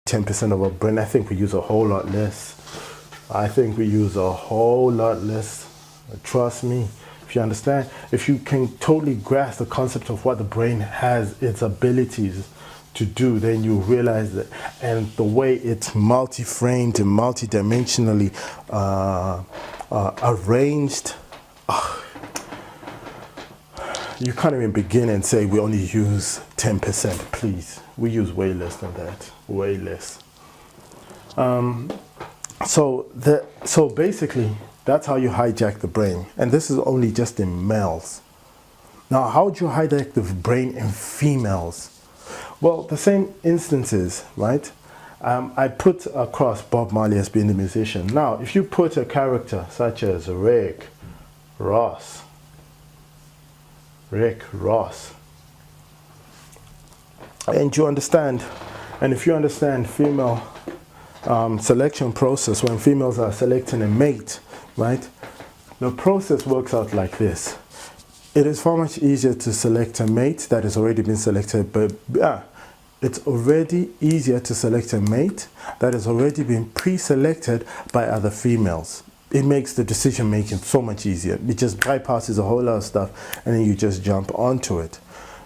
10% of our brain. I think we use a whole lot less. Trust me. If you understand, if you can totally grasp the concept of what the brain has, its abilities to do, then you realize that, and the way it's multi-framed and multi-dimensionally arranged, you can't even begin and say we only use 10%. Please, we use way less than that, way less. So basically, that's how you hijack the brain. And this is only just in males. Now, how would you hijack the brain in females? Well, the same instances, right? I put across Bob Marley as being the musician. Now, if you put a character such as Rick Ross, and you understand, and if you understand female selection process, when females are selecting a mate, right? The process works out like this. It is far much easier to select a mate that has already been selected, but it's already easier to select a mate that has already been pre-selected by other females. It makes the decision making so much easier. It just bypasses a whole lot of stuff and then you just jump onto it.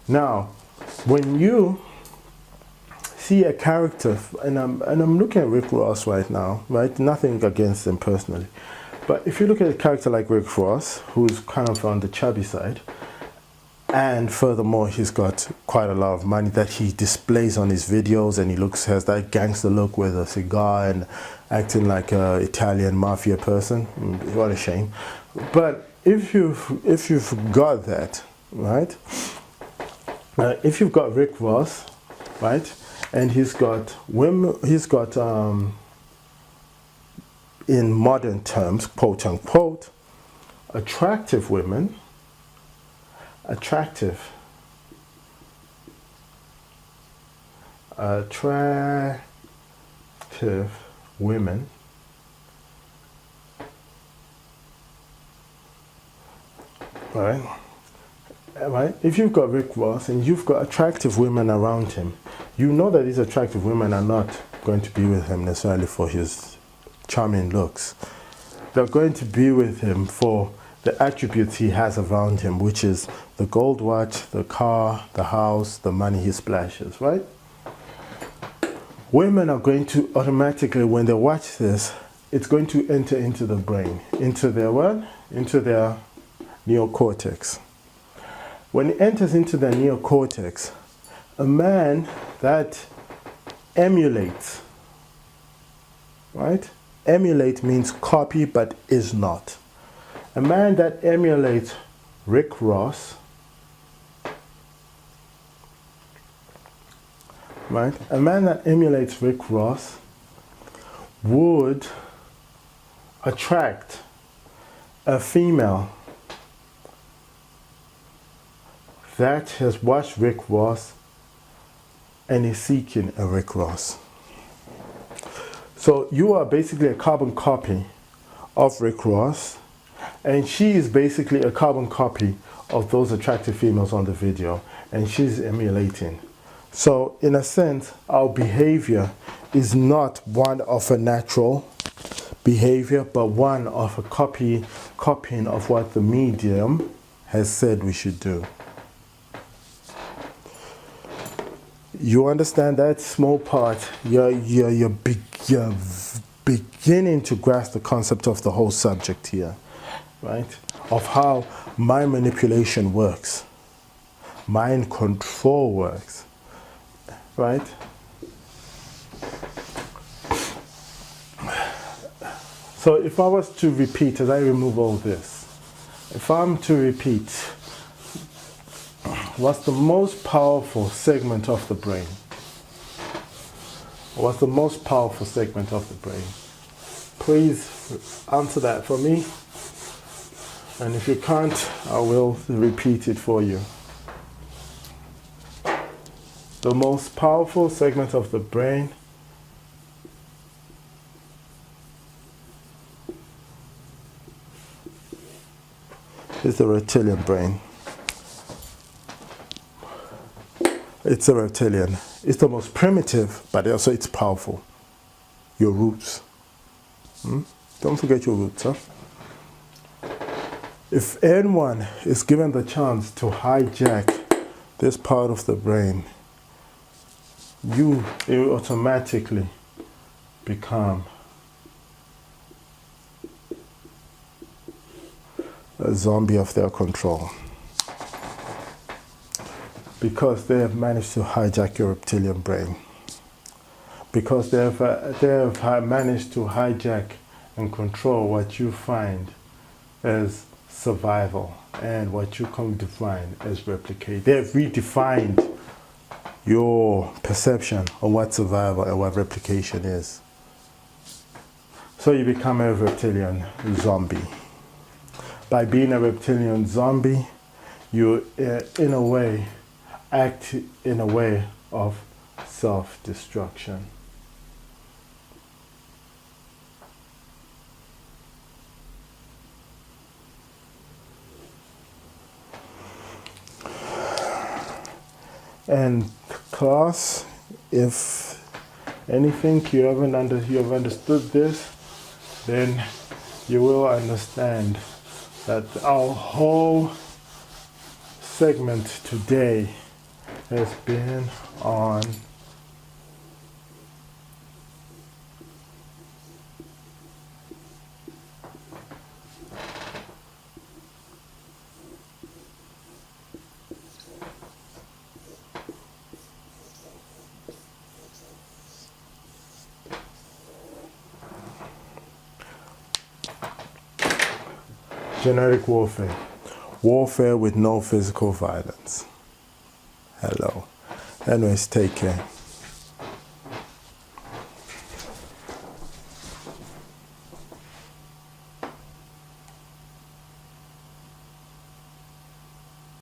Now, when you see a character, and I'm looking at Rick Ross right now, right? Nothing against him personally. But if you look at a character like Rick Ross, who's kind of on the chubby side, and furthermore, he's got quite a lot of money that he displays on his videos, and he has that gangster look with a cigar and acting like an Italian mafia person. What a shame. But if you've got that, right? If you've got Rick Ross, right, and he's got women, in modern terms, quote unquote, attractive women. Attractive women right? If you've got Rick Ross and you've got attractive women around him, you know that these attractive women are not going to be with him necessarily for his charming looks. They're going to be with him for the attributes he has around him, which is the gold watch, the car, the house, the money he splashes, right? Women are going to automatically, when they watch this, it's going to enter into the brain, into their what? Into their neocortex. When it enters into their neocortex, a man that emulates, right? Emulate means copy but is not. A man that emulates Rick Ross, right? A man that emulates Rick Ross would attract a female that has watched Rick Ross and is seeking a Rick Ross. So you are basically a carbon copy of Rick Ross, and she is basically a carbon copy of those attractive females on the video, and she's emulating. So in a sense, our behavior is not one of a natural behavior, but one of a copying of what the medium has said we should do. You understand that small part? You're beginning to grasp the concept of the whole subject here, right? Of how mind manipulation works, mind control works, right? So if I was to repeat, as I remove all this, if I'm to repeat, what's the most powerful segment of the brain? What's the most powerful segment of the brain? Please answer that for me. And if you can't, I will repeat it for you. The most powerful segment of the brain is the reptilian brain. It's a reptilian. It's the most primitive, but also it's powerful. Your roots. Don't forget your roots, huh? If anyone is given the chance to hijack this part of the brain, you automatically become a zombie of their control. Because they have managed to hijack your reptilian brain. Because they have managed to hijack and control what you find as survival and what you come to define as replicate. They have redefined your perception of what survival and what replication is. So you become a reptilian zombie. By being a reptilian zombie, you in a way act in a way of self-destruction. And class, if anything you have understood this, then you will understand that our whole segment today has been on genetic warfare. Warfare with no physical violence. Hello. Anyways, take care.